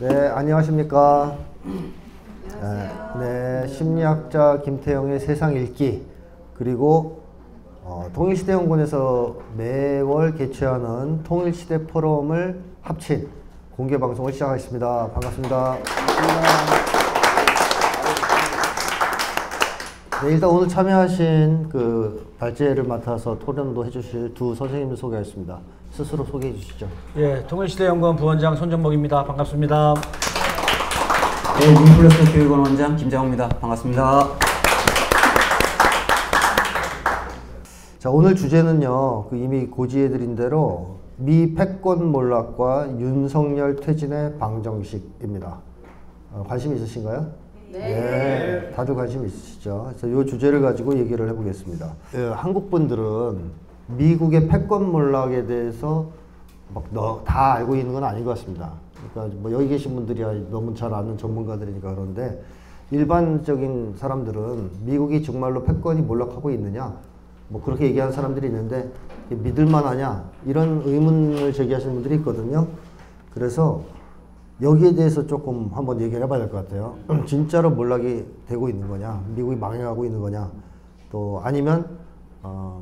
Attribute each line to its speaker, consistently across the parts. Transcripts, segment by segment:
Speaker 1: 네, 안녕하십니까. 네, 심리학자 김태형의 세상 읽기, 그리고 통일시대연구원에서 매월 개최하는 통일시대 포럼을 합친 공개 방송을 시작하겠습니다. 반갑습니다. 네, 일단 오늘 참여하신 그 발제를 맡아서 토론도 해주실 두 선생님을 소개하겠습니다. 스스로 소개해 주시죠.
Speaker 2: 예, 통일시대연구원 부원장 손정목입니다. 반갑습니다.
Speaker 3: 네, 민플러스 교육원 원장 김장호입니다. 반갑습니다.
Speaker 1: 자, 오늘 주제는요, 이미 고지해드린 대로 미 패권 몰락과 윤석열 퇴진의 방정식입니다. 관심 있으신가요? 네. 다들 관심 있으시죠? 그래서 이 주제를 가지고 얘기를 해보겠습니다. 한국 분들은 미국의 패권 몰락에 대해서 다 알고 있는 건 아닌 것 같습니다. 그러니까 뭐 여기 계신 분들이 너무 잘 아는 전문가들이니까 그런데 일반적인 사람들은 미국이 정말로 패권이 몰락하고 있느냐, 뭐 그렇게 얘기하는 사람들이 있는데 믿을만하냐, 이런 의문을 제기하시는 분들이 있거든요. 그래서 여기에 대해서 조금 한번 얘기를 해봐야 될 것 같아요. 진짜로 몰락이 되고 있는 거냐, 미국이 망해가고 있는 거냐, 또 아니면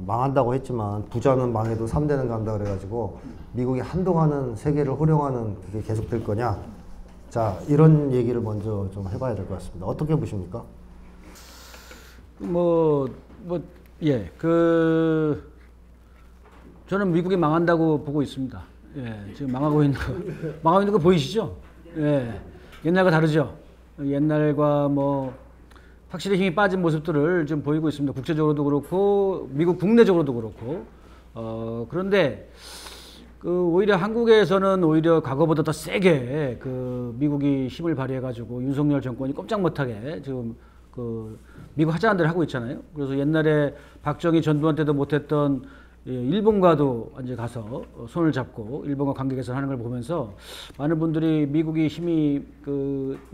Speaker 1: 망한다고 했지만 부자는 망해도 3대는 간다 그래가지고 미국이 한동안은 세계를 호령하는 그게 계속될 거냐. 자, 이런 얘기를 먼저 좀 해봐야 될 것 같습니다. 어떻게 보십니까?
Speaker 2: 예, 저는 미국이 망한다고 보고 있습니다. 예, 지금 망하고 있는 거 보이시죠? 예, 옛날과 다르죠? 옛날과 확실히 힘이 빠진 모습들을 좀 보이고 있습니다. 국제적으로도 그렇고 미국 국내적으로도 그렇고. 그런데 오히려 한국에서는 오히려 과거보다 더 세게 미국이 힘을 발휘해가지고 윤석열 정권이 꼼짝 못하게 지금 미국 하자는 대로 하고 있잖아요. 그래서 옛날에 박정희 전두환 때도 못했던 일본과도 이제 가서 손을 잡고 일본과 관계 개선하는 걸 보면서 많은 분들이 미국이 힘이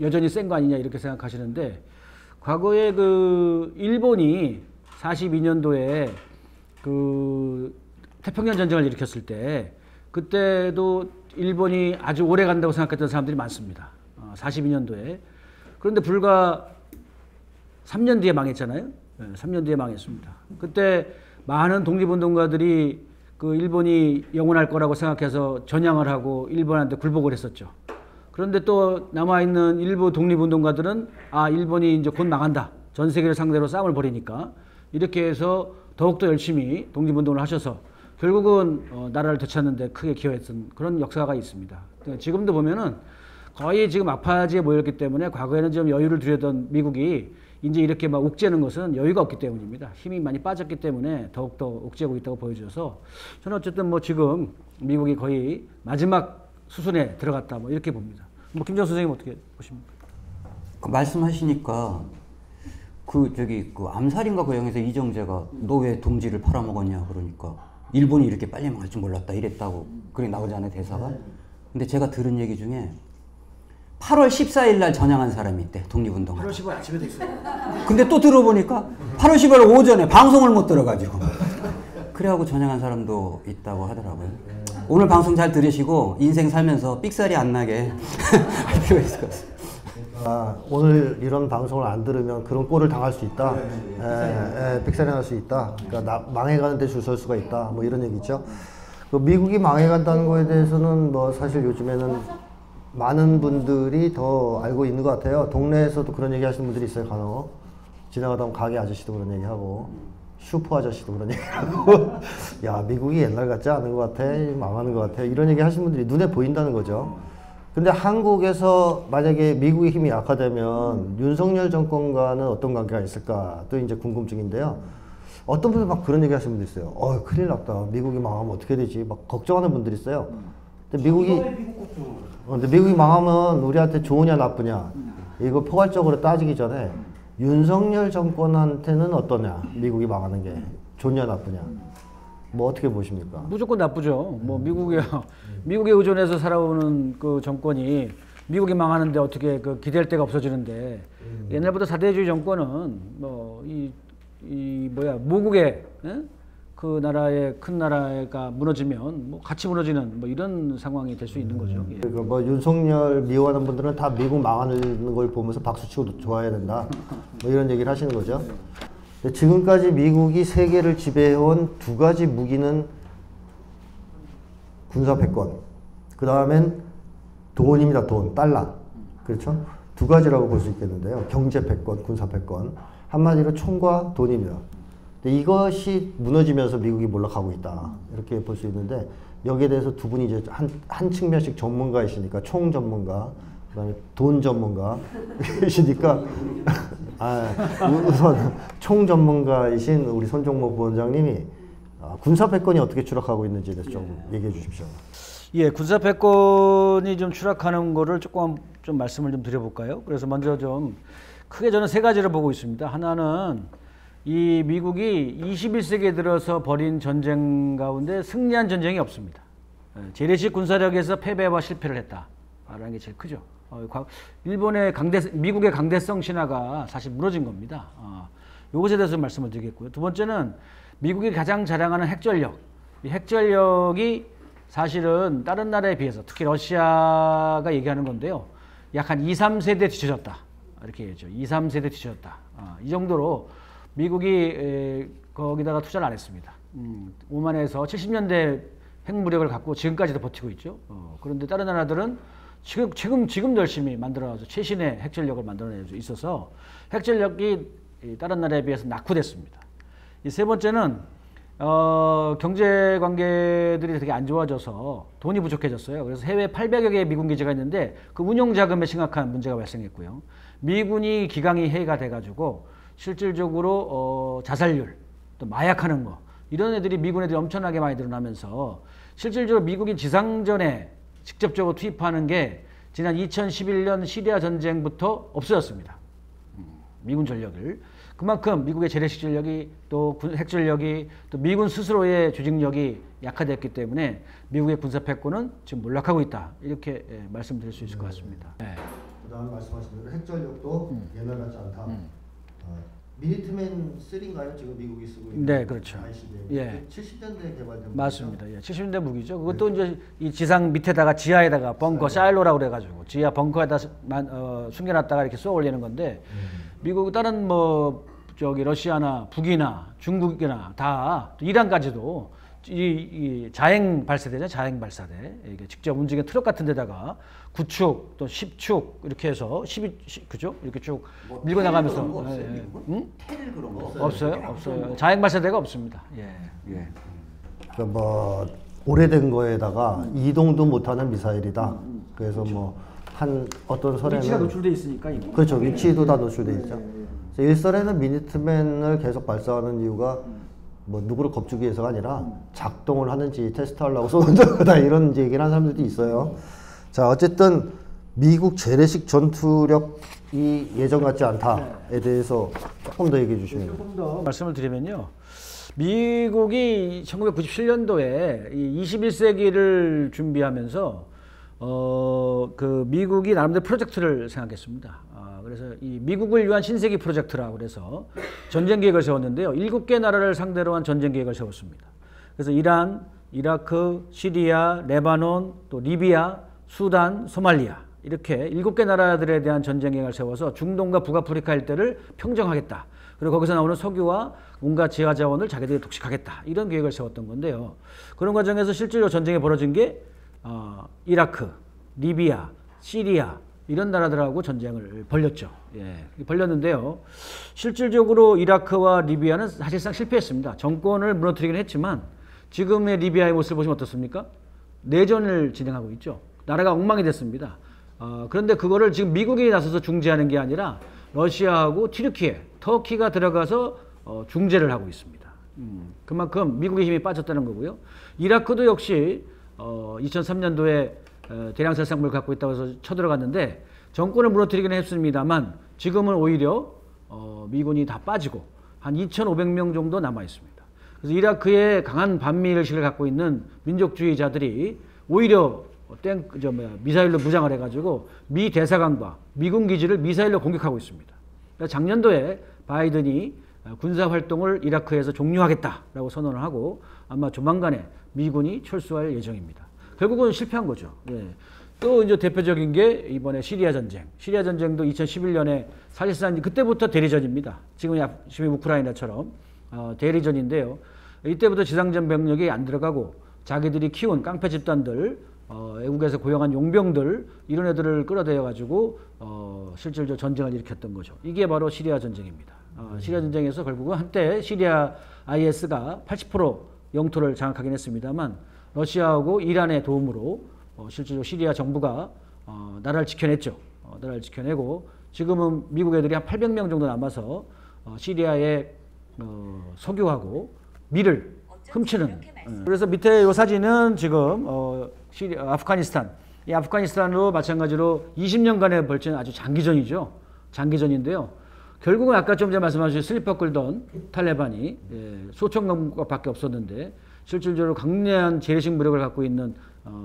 Speaker 2: 여전히 센 거 아니냐 이렇게 생각하시는데, 과거에 일본이 42년도에 태평양 전쟁을 일으켰을 때 그때도 일본이 아주 오래 간다고 생각했던 사람들이 많습니다. 42년도에. 그런데 불과 3년 뒤에 망했잖아요. 3년 뒤에 망했습니다. 그때 많은 독립운동가들이 일본이 영원할 거라고 생각해서 전향을 하고 일본한테 굴복을 했었죠. 그런데 또 남아있는 일부 독립운동가들은 일본이 이제 곧 망한다, 전 세계를 상대로 싸움을 벌이니까, 이렇게 해서 더욱더 열심히 독립운동을 하셔서 결국은 나라를 되찾는 데 크게 기여했던 그런 역사가 있습니다. 지금도 보면은 거의 지금 막바지에 모였기 때문에 과거에는 좀 여유를 두려던 미국이 이제 이렇게 옥죄는 것은 여유가 없기 때문입니다. 힘이 많이 빠졌기 때문에 더욱더 옥죄고 있다고 보여져서 저는 어쨌든 지금 미국이 거의 마지막 수순에 들어갔다 이렇게 봅니다. 김정 선생님 어떻게 보십니까?
Speaker 3: 말씀하시니까 암살인가 그 영에서 이정재가 너 왜 동지를 팔아먹었냐 그러니까 일본이 이렇게 빨리 망할 줄 몰랐다 이랬다고 그게 나오잖아요, 대사가. 근데 제가 들은 얘기 중에 8월 14일 날 전향한 사람이 있대, 독립운동.
Speaker 2: 8월 15일 아침에 돼 있어요.
Speaker 3: 근데 또 들어보니까 8월 15일 오전에 방송을 못 들어가지고 그래하고 전향한 사람도 있다고 하더라고요. 오늘 방송 잘 들으시고 인생 살면서 삑살이 안 나게 할 필요가 있을 것 같습니다.
Speaker 1: 오늘 이런 방송을 안 들으면 그런 꼴을 당할 수 있다. 삑살이 날 수 있다. 그러니까 망해가는데 줄 설 수가 있다. 이런 얘기죠. 미국이 망해간다는 거에 대해서는 사실 요즘에는 많은 분들이 더 알고 있는 것 같아요. 동네에서도 그런 얘기 하시는 분들이 있어요. 간혹 지나가다 보면 가게 아저씨도 그런 얘기 하고 슈퍼 아저씨도 그런 얘기 하고 야, 미국이 옛날 같지 않은 것 같아, 망하는 것 같아, 이런 얘기 하시는 분들이 눈에 보인다는 거죠. 근데 한국에서 만약에 미국의 힘이 약화되면 윤석열 정권과는 어떤 관계가 있을까, 또 이제 궁금증인데요. 어떤 분들 그런 얘기 하시는 분들 있어요. 큰일 났다, 미국이 망하면 어떻게 되지, 걱정하는 분들이 있어요. 근데 미국이 망하면 우리한테 좋으냐 나쁘냐, 이거 포괄적으로 따지기 전에 윤석열 정권한테는 어떠냐, 미국이 망하는 게 좋냐 나쁘냐, 어떻게 보십니까?
Speaker 2: 무조건 나쁘죠. 미국에 의존해서 살아오는 정권이 미국이 망하는데 어떻게 기댈 데가 없어지는데, 옛날부터 사대주의 정권은 모국의 그 나라의 큰 나라가 무너지면 뭐 같이 무너지는 뭐 이런 상황이 될 수 있는 거죠. 예.
Speaker 1: 그러니까 뭐 윤석열 미워하는 분들은 다 미국 망하는 걸 보면서 박수치고 좋아해야 된다. 뭐 이런 얘기를 하시는 거죠. 근데 지금까지 미국이 세계를 지배해온 두 가지 무기는 군사 패권, 그 다음엔 돈입니다. 돈, 달러. 그렇죠? 두 가지라고 볼 수 있겠는데요. 경제 패권, 군사 패권. 한마디로 총과 돈입니다. 근데 이것이 무너지면서 미국이 몰락하고 있다. 이렇게 볼 수 있는데 여기에 대해서 두 분이 이제 한 측면씩 전문가이시니까 총 전문가, 그다음에 돈 전문가이시니까 우선 총 전문가이신 우리 손종모 부원장님이 군사 패권이 어떻게 추락하고 있는지에 대해서 좀 얘기해 주십시오.
Speaker 2: 예, 군사 패권이 좀 추락하는 거를 조금 좀 말씀을 좀 드려볼까요? 그래서 먼저 좀 크게 저는 세 가지를 보고 있습니다. 하나는 이 미국이 21세기에 들어서 벌인 전쟁 가운데 승리한 전쟁이 없습니다. 재래식 군사력에서 패배와 실패를 했다라는 게 제일 크죠. 일본의 미국의 강대성 신화가 사실 무너진 겁니다. 이것에 대해서 말씀을 드리겠고요. 두 번째는 미국이 가장 자랑하는 핵전력. 이 핵전력이 사실은 다른 나라에 비해서 특히 러시아가 얘기하는 건데요. 약 한 2, 3세대 뒤쳐졌다. 이렇게 얘기하죠. 2, 3세대 뒤쳐졌다. 이 정도로 미국이 거기다가 투자를 안 했습니다. 오만에서 70년대 핵무력을 갖고 지금까지도 버티고 있죠. 그런데 다른 나라들은 지금 열심히 만들어서 최신의 핵전력을 만들어내고 있어서 핵전력이 다른 나라에 비해서 낙후됐습니다. 이 세 번째는 경제 관계들이 되게 안 좋아져서 돈이 부족해졌어요. 그래서 해외 800여 개의 미군 기지가 있는데 그 운용 자금에 심각한 문제가 발생했고요. 미군이 기강이 해이가 돼가지고 실질적으로 자살률, 또 마약하는 거 이런 애들이 미군 애들이 엄청나게 많이 늘어나면서 실질적으로 미국이 지상전에 직접적으로 투입하는 게 지난 2011년 시리아 전쟁부터 없어졌습니다. 미군 전력을. 그만큼 미국의 재래식 전력이 또 핵전력이 또 미군 스스로의 조직력이 약화됐기 때문에 미국의 군사 패권은 지금 몰락하고 있다. 이렇게 말씀드릴 수 있을 것 같습니다. 네.
Speaker 1: 그다음 말씀하신 대로 핵전력도 옛날 같지 않다. 미니트맨 3인가요? 지금 미국이 쓰고 있는.
Speaker 2: 네, 그렇죠.
Speaker 1: ICBM.
Speaker 2: 예.
Speaker 1: 70년대에 개발된.
Speaker 2: 맞습니다. 예, 70년대 무기죠. 그것도 이제 이 지상 밑에다가 지하에다가 벙커 사일로라고 그래가지고 지하 벙커에다 숨겨놨다가 이렇게 쏘아 올리는 건데 미국 다른 뭐 저기 러시아나 북이나 중국이나 다 이란까지도 이 자행 발사대죠. 자행 발사대. 이게 직접 움직이는 트럭 같은 데다가 9축 또 10축 이렇게 해서 12 그죠? 이렇게 쭉 밀고 나가면서
Speaker 3: 텔 그런 거
Speaker 2: 없어요. 없어요. 자행 발사대가 없습니다. 예. 예.
Speaker 1: 그러니까 뭐 오래된 거에다가 이동도 못하는 미사일이다. 그래서 뭐 한 어떤 설에는
Speaker 2: 위치가 노출돼 있으니까 이거.
Speaker 1: 그렇죠. 위치도 다 노출돼 있죠. 그래서 일설에는 미니트맨을 계속 발사하는 이유가 뭐 누구를 겁주기 위해서가 아니라 작동을 하는지 테스트하려고 쏘는 거다 이런 얘기를 하는 사람들도 있어요. 자, 어쨌든 미국 재래식 전투력이 예전 같지 않다에 대해서 조금 더 얘기해 주시면.
Speaker 2: 조금 더 말씀을 드리면요. 미국이 1997년도에 이 21세기를 준비하면서 그 미국이 나름대로 프로젝트를 생각했습니다. 그래서 이 미국을 위한 신세기 프로젝트라고 그래서 전쟁 계획을 세웠는데요. 7개 나라를 상대로 한 전쟁 계획을 세웠습니다. 그래서 이란, 이라크, 시리아, 레바논, 또 리비아, 수단, 소말리아 이렇게 7개 나라들에 대한 전쟁 계획을 세워서 중동과 북아프리카 일대를 평정하겠다. 그리고 거기서 나오는 석유와 온갖 지하 자원을 자기들이 독식하겠다. 이런 계획을 세웠던 건데요. 그런 과정에서 실제로 전쟁이 벌어진 게 이라크, 리비아, 시리아 이런 나라들하고 전쟁을 벌였죠. 예, 벌였는데요. 실질적으로 이라크와 리비아는 사실상 실패했습니다. 정권을 무너뜨리긴 했지만 지금의 리비아의 모습을 보시면 어떻습니까? 내전을 진행하고 있죠. 나라가 엉망이 됐습니다. 그런데 그거를 지금 미국이 나서서 중재하는 게 아니라 러시아하고 튀르키예, 터키가 들어가서 중재를 하고 있습니다. 그만큼 미국의 힘이 빠졌다는 거고요. 이라크도 역시 2003년도에 대량 살상무를 갖고 있다고 해서 쳐들어갔는데 정권을 무너뜨리긴 했습니다만 지금은 오히려 미군이 다 빠지고 한 2,500명 정도 남아 있습니다. 그래서 이라크에 강한 반미의식을 갖고 있는 민족주의자들이 오히려 미사일로 무장을 해가지고 미 대사관과 미군 기지를 미사일로 공격하고 있습니다. 그러니까 작년도에 바이든이 군사 활동을 이라크에서 종료하겠다라고 선언을 하고 아마 조만간에 미군이 철수할 예정입니다. 결국은 실패한 거죠. 예. 또 이제 대표적인 게 이번에 시리아 전쟁. 시리아 전쟁도 2011년에 사실상 그때부터 대리전입니다. 지금 우크라이나처럼 대리전인데요. 이때부터 지상전 병력이 안 들어가고 자기들이 키운 깡패 집단들, 외국에서 고용한 용병들 이런 애들을 끌어들여 가지고 실질적으로 전쟁을 일으켰던 거죠. 이게 바로 시리아 전쟁입니다. 시리아 전쟁에서 결국은 한때 시리아 IS가 80% 영토를 장악하긴 했습니다만 러시아하고 이란의 도움으로 실제로 시리아 정부가 나라를 지켜냈죠. 나라를 지켜내고 지금은 미국 애들이 한 800명 정도 남아서 시리아에 석유하고 밀을 훔치는. 그래서 밑에 이 사진은 지금 아프가니스탄. 이 아프가니스탄으로 마찬가지로 20년간에 벌친 아주 장기전이죠. 장기전인데요. 결국은 아까 좀 전에 말씀하신 슬리퍼 끌던 탈레반이 소천 명밖에 없었는데 실질적으로 강력한 재래식 무력을 갖고 있는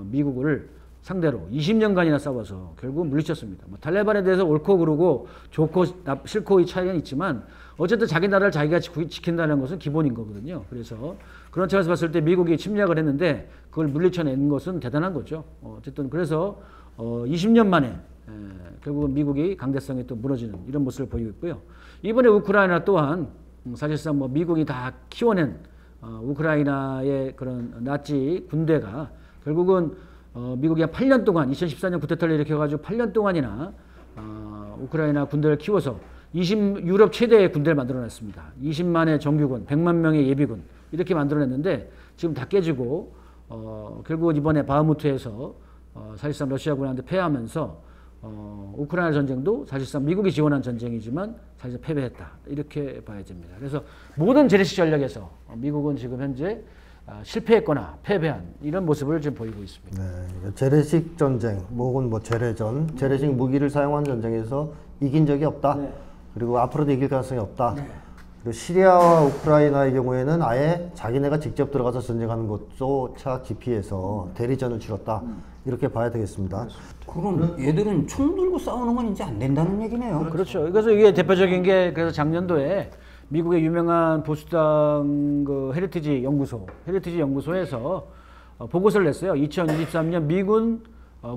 Speaker 2: 미국을 상대로 20년간이나 싸워서 결국은 물리쳤습니다. 뭐 탈레반에 대해서 옳고 그르고 좋고 싫고의 차이는 있지만 어쨌든 자기 나라를 자기가 지킨다는 것은 기본인 거거든요. 그래서 그런 차원에서 봤을 때 미국이 침략을 했는데 그걸 물리쳐낸 것은 대단한 거죠. 어쨌든 그래서 20년 만에 결국은 미국이 강대성이 또 무너지는 이런 모습을 보이고 있고요. 이번에 우크라이나 또한 사실상 뭐 미국이 다 키워낸 우크라이나의 그런 나치 군대가 결국은 미국이 한 8년 동안 2014년 쿠데타를 일으켜가지고 8년 동안이나 우크라이나 군대를 키워서 유럽 최대의 군대를 만들어냈습니다. 20만의 정규군, 100만 명의 예비군 이렇게 만들어냈는데 지금 다 깨지고 결국은 이번에 바흐무트에서 사실상 러시아군한테 패하면서 우크라이나 전쟁도 사실상 미국이 지원한 전쟁이지만 사실상 패배했다 이렇게 봐야 됩니다. 그래서 모든 재래식 전략에서 미국은 지금 현재 실패했거나 패배한 이런 모습을 지금 보이고 있습니다.
Speaker 1: 네, 재래식 전쟁, 혹은 뭐 재래전, 재래식 무기를 사용한 전쟁에서 이긴 적이 없다. 네. 그리고 앞으로도 이길 가능성이 없다. 네. 그리고 시리아와 우크라이나의 경우에는 아예 자기네가 직접 들어가서 전쟁하는 것조차 기피해서 대리전을 치렀다. 이렇게 봐야 되겠습니다.
Speaker 3: 그럼 얘들은 총 들고 싸우는 건 이제 안 된다는 얘기네요.
Speaker 2: 그렇죠. 그래서 이게 대표적인 게 그래서 작년도에 미국의 유명한 보수당 그 헤리티지 연구소에서 보고서를 냈어요. 2023년 미군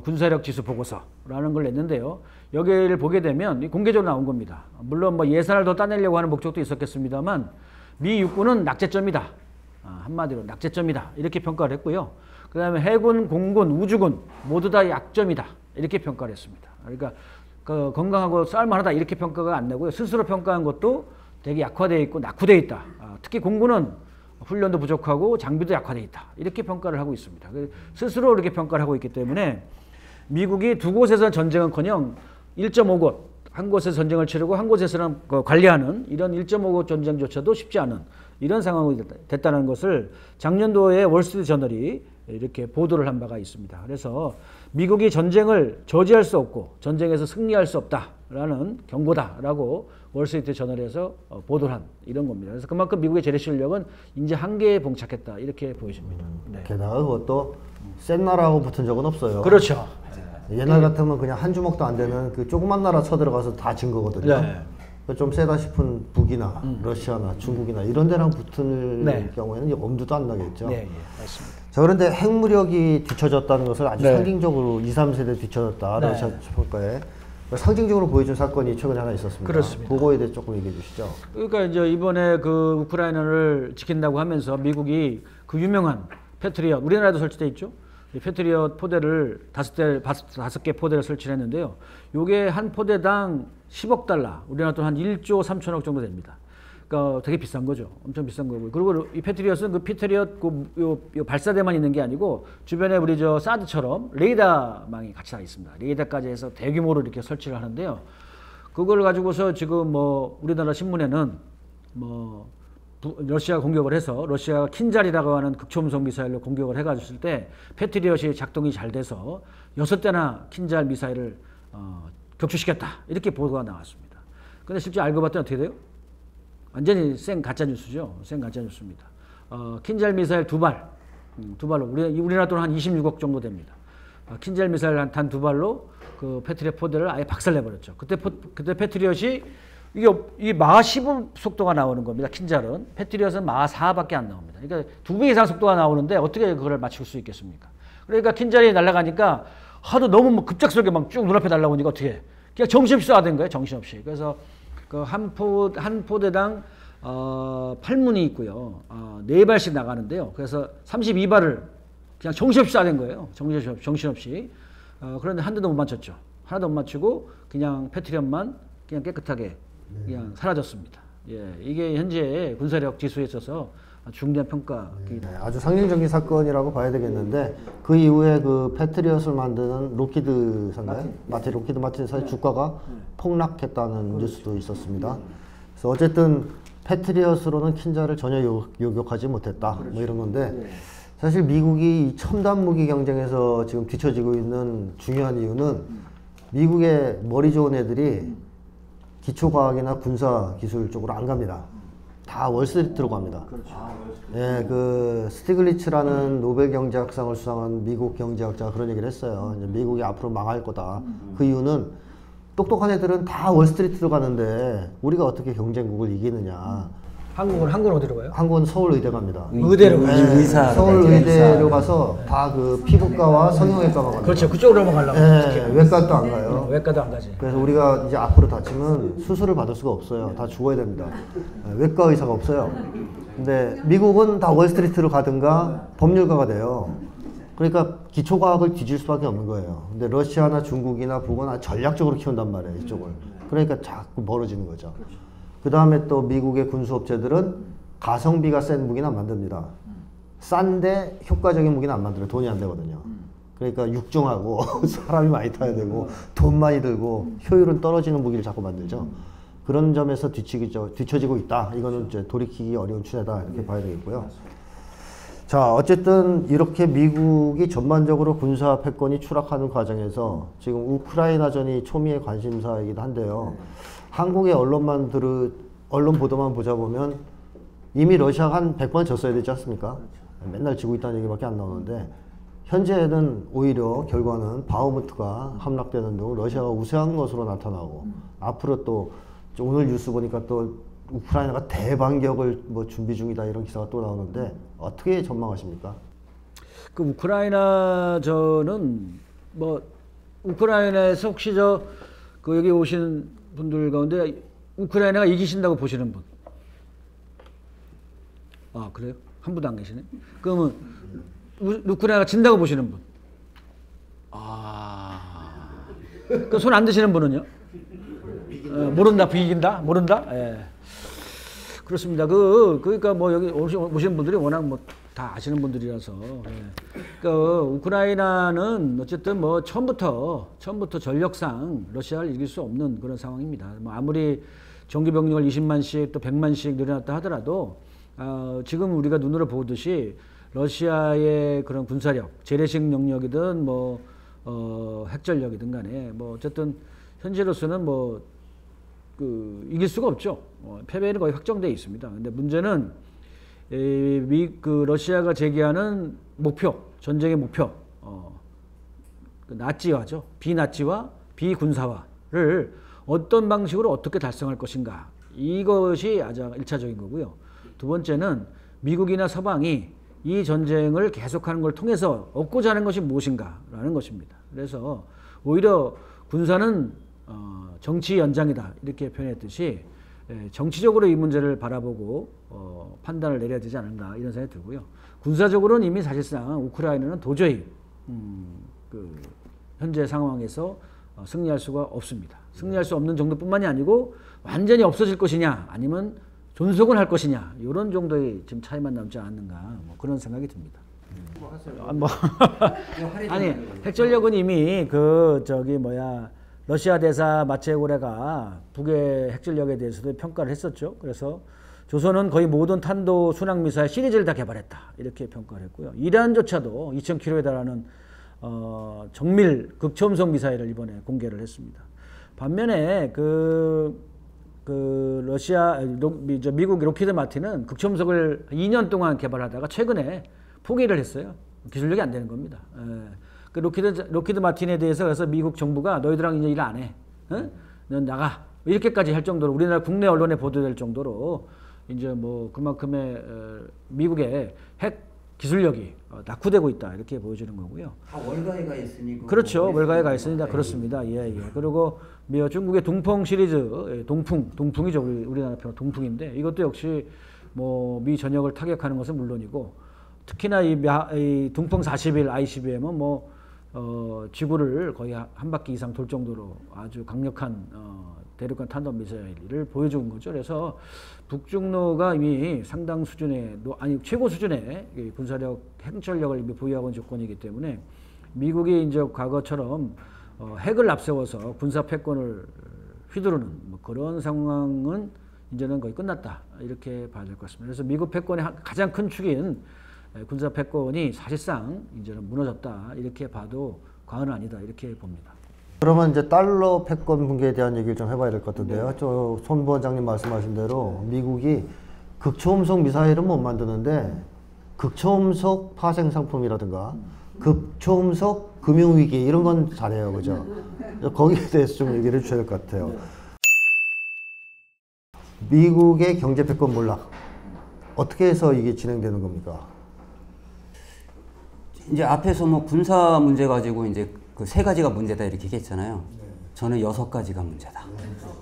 Speaker 2: 군사력 지수 보고서라는 걸 냈는데요. 여기를 보게 되면 공개적으로 나온 겁니다. 물론 뭐 예산을 더 따내려고 하는 목적도 있었겠습니다만 미 육군은 낙제점이다. 한마디로 낙제점이다. 이렇게 평가를 했고요. 그 다음에 해군, 공군, 우주군 모두 다 약점이다. 이렇게 평가를 했습니다. 그러니까 건강하고 쌀만하다 이렇게 평가가 안 나고요. 스스로 평가한 것도 되게 약화되어 있고 낙후되어 있다. 특히 공군은 훈련도 부족하고 장비도 약화되어 있다. 이렇게 평가를 하고 있습니다. 스스로 이렇게 평가를 하고 있기 때문에 미국이 두 곳에서 전쟁은커녕 1.5곳 한 곳에서 전쟁을 치르고 한 곳에서는 관리하는 이런 1.5곳 전쟁조차도 쉽지 않은 이런 상황이 됐다는 것을 작년도에 월스트리트 저널이 이렇게 보도를 한 바가 있습니다. 그래서 미국이 전쟁을 저지할 수 없고 전쟁에서 승리할 수 없다라는 경고다라고 월스트리트 저널에서 보도를 한 이런 겁니다. 그래서 그만큼 미국의 재래식 전력은 이제 한계에 봉착했다 이렇게 보여집니다. 네.
Speaker 1: 게다가 그것도 센 나라하고 붙은 적은 없어요.
Speaker 2: 그렇죠.
Speaker 1: 옛날 같으면 그냥 한 주먹도 안 되는 그 조그만 나라 쳐들어가서 다 진 거거든요.
Speaker 2: 네.
Speaker 1: 좀 세다 싶은 북이나 러시아나 중국이나 이런 데랑 붙을 경우에는 엄두도 안 나겠죠.
Speaker 2: 네, 맞습니다.
Speaker 1: 자, 그런데 핵무력이 뒤처졌다는 것을 아주
Speaker 2: 네.
Speaker 1: 상징적으로 2, 3세대 뒤처졌다.
Speaker 2: 네.
Speaker 1: 러시아 평가에 상징적으로 보여준 사건이 최근에 하나 있었습니다.
Speaker 2: 그렇습니다.
Speaker 1: 그거에 대해 조금 얘기해 주시죠.
Speaker 2: 그러니까 이제 이번에 그 우크라이나를 지킨다고 하면서 미국이 그 유명한 패트리엇, 우리나라도 설치돼 있죠. 이 패트리엇 포대를 다섯 개 포대를 설치를 했는데요. 요게 한 포대당 10억 달러, 우리나라 돈 한 1조 3천억 정도 됩니다. 그러니까 되게 비싼 거죠. 엄청 비싼 거고요. 그리고 이 패트리엇은 그 패트리엇 요 발사대만 있는 게 아니고 주변에 우리 저 사드처럼 레이더망이 같이 다 있습니다. 레이더까지 해서 대규모로 이렇게 설치를 하는데요. 그걸 가지고서 지금 뭐 우리나라 신문에는 뭐 러시아가 공격을 해서 러시아가 킨잘이라고 하는 극초음속 미사일로 공격을 해가지고 때 패트리엇이 작동이 잘 돼서 6대나 킨잘 미사일을 격추시켰다. 이렇게 보도가 나왔습니다. 근데 실제 알고 봤더니 어떻게 돼요? 완전히 생 가짜뉴스죠. 생 가짜뉴스입니다. 킨잘 미사일 두 발로 우리나라 돈 한 26억 정도 됩니다. 킨잘 미사일 단 두 발로 그 패트리엇 포대를 아예 박살내버렸죠. 그때 패트리엇이 이게 마하 15 속도가 나오는 겁니다. 킨잘은. 패트리엇은 마하 4밖에 안 나옵니다. 그러니까 2배 이상 속도가 나오는데 어떻게 그걸 맞출 수 있겠습니까? 그러니까 킨잘이 날아가니까 하도 너무 뭐 급작스럽게 막 쭉 눈앞에 날아오니까 어떻게 해? 그냥 정신없이 쏴야 된 거예요. 정신없이. 그래서 그 한 포대당 8문이 있고요. 4발씩 나가는데요. 그래서 32발을 그냥 정신없이 쏴야 된 거예요. 정신없이. 그런데 한 대도 못 맞췄죠. 하나도 못 맞추고 그냥 패트리엇만 그냥 깨끗하게 그냥 사라졌습니다. 예, 이게 현재 군사력 지수에 있어서 중대한 평가입니다.
Speaker 1: 네, 아주 상징적인 사건이라고 봐야 되겠는데 그 이후에 그 패트리엇을 만드는 로키드사인가요? 로키드 마틴사의 주가가 폭락했다는 뉴스도 있었습니다. 그래서 어쨌든 패트리엇으로는 킨잘을 전혀 요격하지 못했다. 뭐 이런 건데 사실 미국이 이 첨단 무기 경쟁에서 지금 뒤처지고 있는 중요한 이유는 미국의 머리 좋은 애들이 기초과학이나 군사 기술 쪽으로 안 갑니다. 다 월스트리트로 갑니다. 예, 그 스티글리츠라는 노벨 경제학상을 수상한 미국 경제학자가 그런 얘기를 했어요. 이제 미국이 앞으로 망할 거다. 그 이유는 똑똑한 애들은 다 월스트리트로 가는데 우리가 어떻게 경쟁국을 이기느냐.
Speaker 2: 한국은 어디로 가요?
Speaker 1: 한국은 서울의대 갑니다.
Speaker 2: 의대로 가요.
Speaker 3: 의사.
Speaker 1: 서울의대로 가서 다 그 피부과와 성형외과만 갑니다.
Speaker 2: 그렇죠. 그쪽으로 가려고.
Speaker 1: 예, 외과도 안 가요.
Speaker 2: 외과도 안 가지.
Speaker 1: 그래서 우리가 이제 앞으로 다치면 수술을 받을 수가 없어요. 다 죽어야 됩니다. 외과 의사가 없어요. 근데 미국은 다 월스트리트로 가든가 법률가가 돼요. 그러니까 기초과학을 뒤질 수밖에 없는 거예요. 근데 러시아나 중국이나 북은 전략적으로 키운단 말이에요, 이쪽을. 그러니까 자꾸 멀어지는 거죠. 그 다음에 또 미국의 군수업체들은 가성비가 센 무기는 안 만듭니다. 싼데 효과적인 무기는 안 만들어요. 돈이 안 되거든요. 그러니까 육중하고 사람이 많이 타야 되고 돈 많이 들고 효율은 떨어지는 무기를 자꾸 만들죠. 그런 점에서 뒤처지고 있다. 이거는 이제 돌이키기 어려운 추세다. 이렇게 봐야 되겠고요. 자, 어쨌든 이렇게 미국이 전반적으로 군사 패권이 추락하는 과정에서 지금 우크라이나전이 초미의 관심사이기도 한데요. 한국의 언론 보도만 보자 보면 이미 러시아가 한 100번 졌어야 되지 않습니까? 맨날 지고 있다는 얘기밖에 안 나오는데 현재는 오히려 결과는 바흐무트가 함락되는 등 러시아가 우세한 것으로 나타나고 앞으로 또 오늘 뉴스 보니까 또 우크라이나가 대반격을 뭐 준비 중이다 이런 기사가 또 나오는데 어떻게 전망하십니까?
Speaker 2: 그 우크라이나전은 뭐 우크라이나에서 혹시 그 여기 오신 분들 가운데 우크라이나가 이기신다고 보시는 분? 아, 그래요? 한 분도 안 계시네. 그러면 우크라이나가 진다고 보시는 분? 그 손 안 드시는 분은요? 모른다, 비긴다, 모른다. 예. 그렇습니다. 그러니까 뭐 여기 오신 분들이 워낙 뭐 다 아시는 분들이라서. 예. 그 우크라이나는 어쨌든 뭐 처음부터 전력상 러시아를 이길 수 없는 그런 상황입니다. 뭐 아무리 정규 병력을 20만씩 또 100만씩 늘어났다 하더라도 지금 우리가 눈으로 보듯이 러시아의 그런 군사력, 재래식 능력이든 뭐 핵전력이든 간에 뭐 어쨌든 현재로서는 뭐 이길 수가 없죠. 패배는 거의 확정되어 있습니다. 근데 문제는 러시아가 제기하는 목표, 전쟁의 목표, 나치화죠. 비나치화, 비군사화를 어떤 방식으로 어떻게 달성할 것인가. 이것이 가장 1차적인 거고요. 두 번째는 미국이나 서방이 이 전쟁을 계속하는 걸 통해서 얻고자 하는 것이 무엇인가라는 것입니다. 그래서 오히려 군사는 정치 연장이다 이렇게 표현했듯이 정치적으로 이 문제를 바라보고 판단을 내려야 되지 않은가 이런 생각이 들고요. 군사적으로는 이미 사실상 우크라이나는 도저히 현재 상황에서 승리할 수가 없습니다. 승리할 수 없는 정도뿐만이 아니고 완전히 없어질 것이냐 아니면 존속은 할 것이냐 이런 정도의 지금 차이만 남지 않는가 뭐 그런 생각이 듭니다. 아니 핵전력은 이미 러시아 대사 마체고레가 북의 핵전력에 대해서도 평가를 했었죠. 그래서 조선은 거의 모든 탄도 순항 미사일 시리즈를 다 개발했다 이렇게 평가를 했고요. 이란조차도 2,000km에 달하는 정밀 극초음속 미사일을 이번에 공개를 했습니다. 반면에 미국 로키드 마틴은 극초음속을 2년 동안 개발하다가 최근에 포기를 했어요. 기술력이 안 되는 겁니다. 로키드 마틴에 대해서 그래서 미국 정부가 너희들랑 이제 일 안 해. 넌 나가. 이렇게까지 할 정도로 우리나라 국내 언론에 보도될 정도로 이제 뭐 그만큼의 미국의 핵 기술력이 낙후되고 있다 이렇게 보여지는 거고요.
Speaker 3: 다 월가에 가 있으니
Speaker 2: 그렇죠. 월가에 가 있습니다. 그렇습니다. 예, 예. 그리고 중국의 동풍 시리즈, 동풍이죠. 우리나라 표현 동풍인데 이것도 역시 뭐 미 전역을 타격하는 것은 물론이고 특히나 이 동풍 41 ICBM은 뭐 지구를 거의 한 바퀴 이상 돌 정도로 아주 강력한 대륙간 탄도 미사일을 보여준 거죠. 그래서 북중로가 이미 상당 수준의 최고 수준의 군사력, 핵전력을 이미 보유하고 있는 조건이기 때문에 미국이 이제 과거처럼 핵을 앞세워서 군사 패권을 휘두르는 뭐 그런 상황은 이제는 거의 끝났다 이렇게 봐야 될 것 같습니다. 그래서 미국 패권의 가장 큰 축인 군사 패권이 사실상 이제는 무너졌다 이렇게 봐도 과언은 아니다 이렇게 봅니다.
Speaker 1: 그러면 이제 달러 패권 붕괴에 대한 얘기를 좀 해봐야 될 것 같은데요. 저 손 부원장님 말씀하신 대로 미국이 극초음속 미사일은 못 만드는데 극초음속 파생 상품이라든가 극초음속 금융위기 이런 건 잘해요. 그죠? 거기에 대해서 좀 얘기를 해주셔야 될 것 같아요. 미국의 경제 패권 몰락 어떻게 해서 이게 진행되는 겁니까?
Speaker 3: 이제 앞에서 뭐 군사 문제 가지고 이제 그 세 가지가 문제다 이렇게 얘기했잖아요. 저는 6가지가 문제다.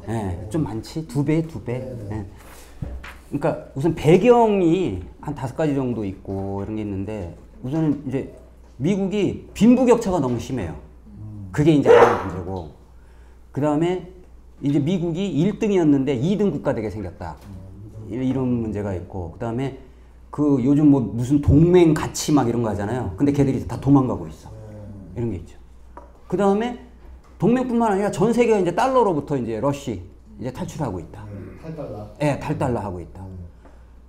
Speaker 3: 예, 좀 많지? 2배. 예. 그러니까 우선 배경이 한 5가지 정도 있고 이런 게 있는데 우선은 이제 미국이 빈부격차가 너무 심해요. 그게 이제 하나 문제고 그 다음에 이제 미국이 1등이었는데 2등 국가 되게 생겼다. 이런 문제가 있고 그 다음에 그 요즘 뭐 무슨 동맹 가치 막 이런 거 하잖아요. 근데 걔들이 다 도망가고 있어. 이런 게 있죠. 그 다음에 동맹뿐만 아니라 전 세계가 이제 달러로부터 이제 러시 이제 탈출하고 있다.
Speaker 1: 탈달러.
Speaker 3: 예, 탈달러 하고 있다.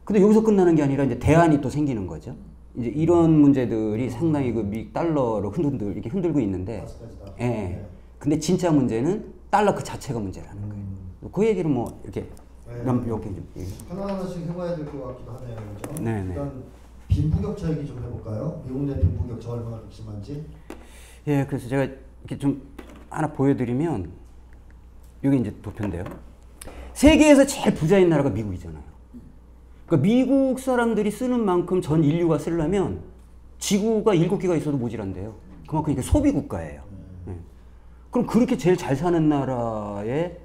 Speaker 3: 근데 여기서 끝나는 게 아니라 이제 대안이 또 생기는 거죠. 이제 이런 문제들이 상당히 그 미 달러를 이렇게 흔들고 있는데, 예. 근데 진짜 문제는 달러 그 자체가 문제라는 거예요. 그 얘기를 뭐 이렇게 이렇게 좀
Speaker 1: 하나하나씩 해봐야 될 것 같기도 하네요. 그죠?
Speaker 3: 네, 네.
Speaker 1: 일단 빈부격차 얘기 좀 해볼까요? 미국 내 빈부격차 얼마나 심한지.
Speaker 3: 예, 그래서 제가 이렇게 좀 하나 보여드리면 이게 이제 도표인데요. 세계에서 제일 부자인 나라가 미국이잖아요. 그러니까 미국 사람들이 쓰는 만큼 전 인류가 쓰려면 지구가 7개가 있어도 모자란대요. 그만큼 이게 소비 국가예요. 예. 그럼 그렇게 제일 잘 사는 나라의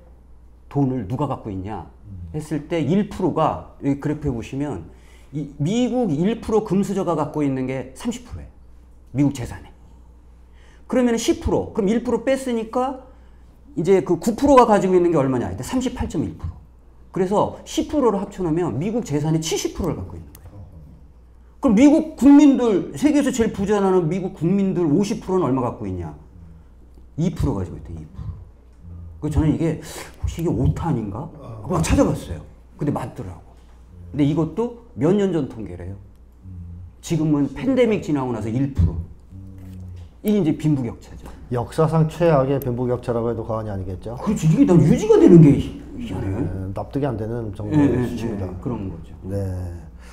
Speaker 3: 돈을 누가 갖고 있냐 했을 때 1%가 여기 그래프에 보시면 미국 1% 금수저가 갖고 있는 게 30%예요. 미국 재산에. 그러면 10%, 그럼 1% 뺐으니까 이제 그 9%가 가지고 있는 게 얼마냐? 38.1%. 그래서 10%를 합쳐놓으면 미국 재산의 70%를 갖고 있는 거예요. 그럼 미국 국민들, 세계에서 제일 부자라는 미국 국민들 50%는 얼마 갖고 있냐? 2% 가지고 있대, 2%. 그 저는 이게 혹시 이게 오탄인가? 막 찾아봤어요. 근데 맞더라고. 근데 이것도 몇 년 전 통계래요. 지금은 팬데믹 지나고 나서 1%. 이게 이제 빈부격차죠.
Speaker 1: 역사상 최악의 빈부격차라고 해도 과언이 아니겠죠?
Speaker 3: 그렇지. 이게 난 유지가 되는 게 희한해요.
Speaker 1: 네, 납득이 안 되는 정도의 수치입니다.
Speaker 3: 그런 거죠.
Speaker 1: 네.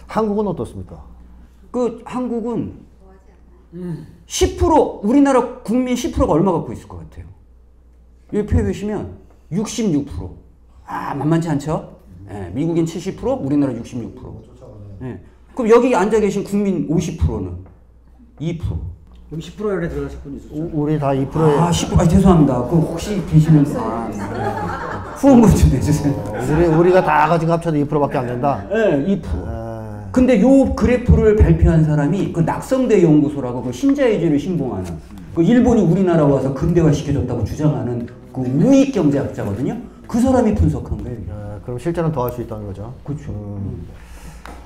Speaker 1: 한국은 어떻습니까?
Speaker 3: 그 한국은 10% 우리나라 국민 10%가 얼마 갖고 있을 것 같아요? 여기 표에 보시면 66%. 아, 만만치 않죠? 예, 미국인 70%, 우리나라 66%. 예. 그럼 여기 앉아 계신 국민 50%는 2%.
Speaker 2: 여기 10% 연에 들어가실 분이 있었죠.
Speaker 1: 우리 다 2%에
Speaker 3: 아, 10%. 아, 죄송합니다. 그 혹시 계시면 후원금 좀 내주세요.
Speaker 1: 우리가 다 가지고 합쳐도 2%밖에 안 된다.
Speaker 3: 네, 2%. 근데 요 그래프를 발표한 사람이 그 낙성대 연구소라고 그 신자유주의를 신봉하는 그 일본이 우리나라 와서 근대화 시켜줬다고 주장하는 그 우익 경제학자거든요. 그 사람이 분석한 거예요.
Speaker 1: 그럼 실제는 더 할 수 있다는 거죠.
Speaker 3: 그렇죠.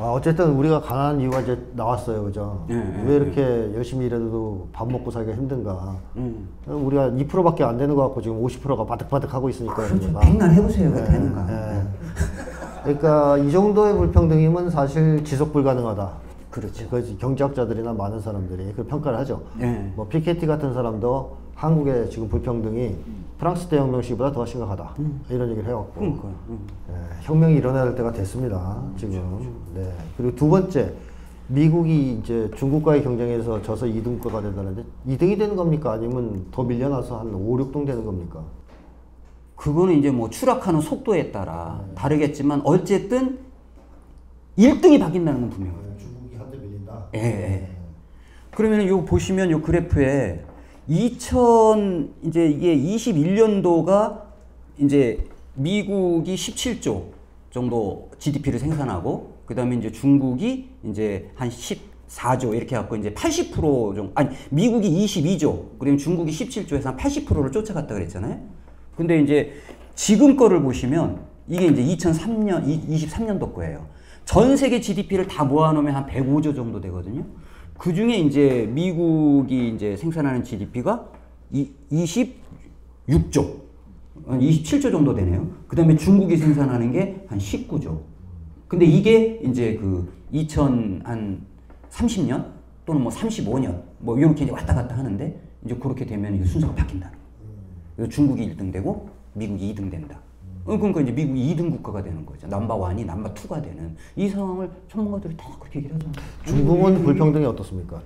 Speaker 1: 어쨌든 우리가 가난한 이유가 이제 나왔어요, 그죠? 왜 이렇게 열심히 일해도 밥 먹고 살기가 힘든가? 우리가 2%밖에 안 되는 것 같고 지금 50%가 바득바득 하고 있으니까.
Speaker 3: 그렇죠. 백날 해보세요, 그 되는가?
Speaker 1: 그러니까 이 정도의 불평등임은 사실 지속 불가능하다.
Speaker 3: 그렇죠.
Speaker 1: 그 경제학자들이나 많은 사람들이 그 평가를 하죠.
Speaker 3: 네.
Speaker 1: 뭐 피케티 같은 사람도 한국의 지금 불평등이 프랑스 대혁명 시기보다 더 심각하다. 이런 얘기를 해왔고. 혁명이 일어나야 할 때가 됐습니다. 지금. 네. 그리고 두 번째, 미국이 이제 중국과의 경쟁에서 져서 2등 국가가 된다는데 2등이 되는 겁니까? 아니면 더 밀려나서 한 5, 6등 되는 겁니까?
Speaker 3: 그거는 이제 뭐 추락하는 속도에 따라 다르겠지만 어쨌든 1등이 바뀐다는 건 분명해요.
Speaker 1: 중국이 한대 밀린다.
Speaker 3: 예, 예. 그러면 요 보시면 요 그래프에 이제 이게 21년도가 이제 미국이 17조 정도 GDP를 생산하고 그다음에 이제 중국이 이제 한 14조 이렇게 갖고 이제 80% 정도 아니 미국이 22조 그러면 중국이 17조에서 한 80%를 쫓아갔다 그랬잖아요. 근데 이제 지금 거를 보시면 이게 이제 2003년 23년도 거예요. 전 세계 GDP를 다 모아놓으면 한 105조 정도 되거든요. 그 중에 이제 미국이 이제 생산하는 GDP가 26조, 27조 정도 되네요. 그 다음에 중국이 생산하는 게 한 19조. 근데 이게 이제 그 2030년 또는 뭐 35년 뭐 이렇게 이제 왔다 갔다 하는데 이제 그렇게 되면 이 순서가 바뀐다는 거예요. 그래서 중국이 1등 되고 미국이 2등 된다. 그러니까 이제 미국이 2등 국가가 되는 거죠. 넘버1이 넘버2가 되는 이 상황을 전문가들이 다 그렇게 얘기를 하잖아요.
Speaker 1: 중국은 불평등이 어떻습니까?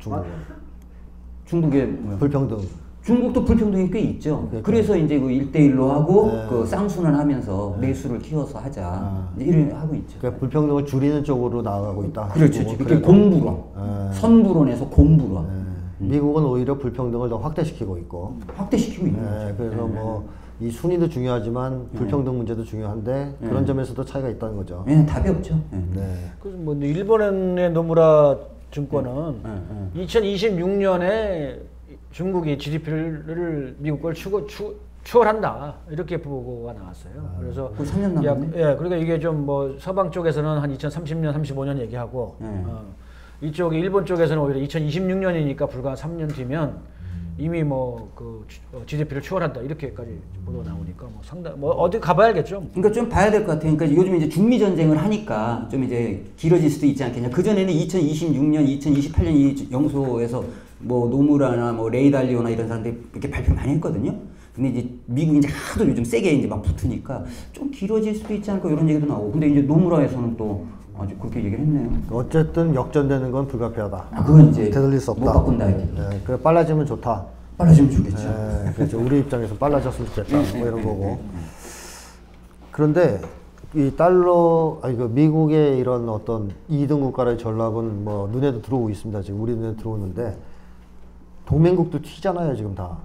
Speaker 3: 중국의 뭐야?
Speaker 1: 불평등.
Speaker 3: 중국도 불평등이 꽤 있죠. 그래서 이제 그 1대1로 하고 그 쌍순을 하면서 매수를 키워서 하자. 이제 이런 하고 있죠.
Speaker 1: 그러니까 불평등을 줄이는 쪽으로 나아가고 있다.
Speaker 3: 그렇죠.
Speaker 1: 미국은
Speaker 3: 이게 공불원. 선불원에서 공불원.
Speaker 1: 미국은 오히려 불평등을 더 확대시키고 있고.
Speaker 3: 확대시키고 있는 거죠.
Speaker 1: 그래서 뭐 이 순위도 중요하지만 불평등 문제도 중요한데 그런 점에서도 차이가 있다는 거죠.
Speaker 3: 답이 없죠.
Speaker 2: 그래서 뭐 일본의 노무라 증권은 2026년에 중국이 GDP를 미국 걸 추월한다 이렇게 보고가 나왔어요. 그래서
Speaker 3: 3년 남았네.
Speaker 2: 예, 그러니까 이게 좀 뭐 서방 쪽에서는 한 2030년, 35년 얘기하고 이쪽 일본 쪽에서는 오히려 2026년이니까 불과 3년 뒤면 이미 뭐 그 GDP를 추월한다 이렇게까지 보도가 나오니까 뭐 상당 뭐 어디 가봐야겠죠.
Speaker 3: 그러니까 좀 봐야 될 것 같아요. 그러니까 요즘 이제 중미 전쟁을 하니까 좀 이제 길어질 수도 있지 않겠냐. 그 전에는 2026년, 2028년 이 영소에서 뭐 노무라나 뭐 레이달리오나 이런 사람들이 이렇게 발표 많이 했거든요. 근데 이제 미국이 이제 하도 요즘 세게 이제 막 붙으니까 좀 길어질 수도 있지 않을까 이런 얘기도 나오고. 근데 이제 노무라에서는 또 아주 그렇게 얘기를 했네요.
Speaker 1: 어쨌든 역전되는 건 불가피하다.
Speaker 3: 그건 이제
Speaker 1: 되돌릴 수 없다.
Speaker 3: 못 바꾼다.
Speaker 1: 그래 빨라지면 좋다.
Speaker 3: 빨라지면 좋겠죠.
Speaker 1: 그렇죠. 우리 입장에서 빨라졌으면 좋겠다. 뭐 이런 거고. 그런데 이 미국의 이런 어떤 2등 국가의 전략은 뭐 눈에도 들어오고 있습니다. 지금 우리 눈에 들어오는데 동맹국도 튀잖아요. 지금 다.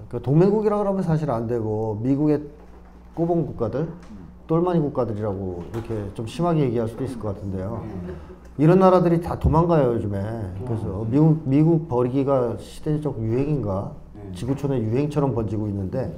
Speaker 1: 그 동맹국이라 그러면 사실 안 되고 미국의 꼬봉 국가들, 똘마니 국가들이라고 이렇게 좀 심하게 얘기할 수도 있을 것 같은데요. 이런 나라들이 다 도망가요 요즘에. 그래서 미국 버리기가 시대적 유행인가 지구촌의 유행처럼 번지고 있는데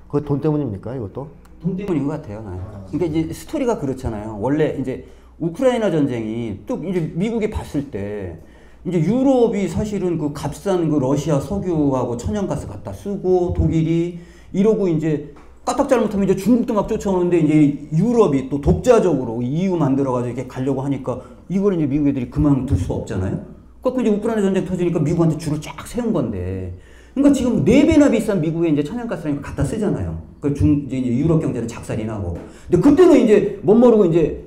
Speaker 1: 그거 돈 때문입니까 이것도?
Speaker 3: 돈 때문인 것 같아요. 그러니까 이제 스토리가 그렇잖아요. 원래 이제 우크라이나 전쟁이 또 이제 미국이 봤을 때 이제 유럽이 사실은 그 값싼 그 러시아 석유하고 천연가스 갖다 쓰고 독일이 이러고 이제 까딱 잘못하면 이제 중국도 막 쫓아오는데 이제 유럽이 또 독자적으로 EU 만들어가지고 이렇게 가려고 하니까 이걸 이제 미국 애들이 그만둘 수가 없잖아요. 그러니까 이제 우크라이나 전쟁 터지니까 미국한테 줄을 쫙 세운 건데. 그러니까 지금 4배나 비싼 미국에 이제 천연가스라는 걸 갖다 쓰잖아요. 그 이제 유럽 경제는 작살이 나고. 근데 그때는 이제 못 모르고 이제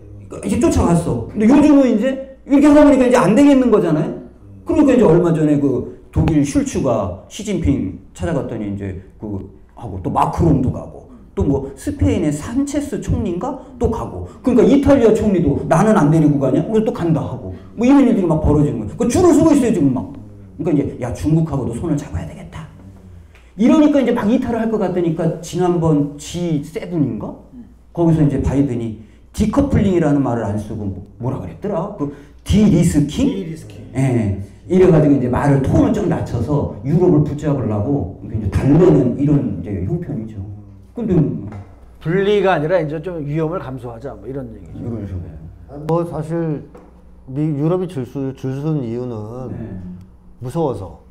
Speaker 3: 쫓아갔어. 근데 요즘은 이제 이렇게 하다 보니까 이제 안 되겠는 거잖아요. 그러니까 이제 얼마 전에 그 독일 슐츠가 시진핑 찾아갔더니 이제 하고 또 마크롱도 가고 또 뭐 스페인의 산체스 총리인가 또 가고 그러니까 이탈리아 총리도 나는 안 데리고 가냐? 그래서 또 간다 하고 뭐 이런 일들이 막 벌어지는 거예요. 그 줄을 서고 있어요 지금 막. 그러니까 이제 야 중국하고도 손을 잡아야 되겠다. 이러니까 이제 막 이탈을 할 것 같으니까 지난번 G7인가? 거기서 이제 바이든이 디커플링이라는 말을 안 쓰고 뭐라 그랬더라? 그 디리스킹? 예. 이래가지고 이제 말을 톤을 좀 낮춰서 유럽을 붙잡으려고 이제 달래는 이런 이제 형편이죠. 근데
Speaker 2: 분리가 아니라 이제 좀 위험을 감수하자 뭐 이런 얘기죠.
Speaker 3: 이런 식으로.
Speaker 1: 뭐 사실 유럽이 줄선 이유는 무서워서.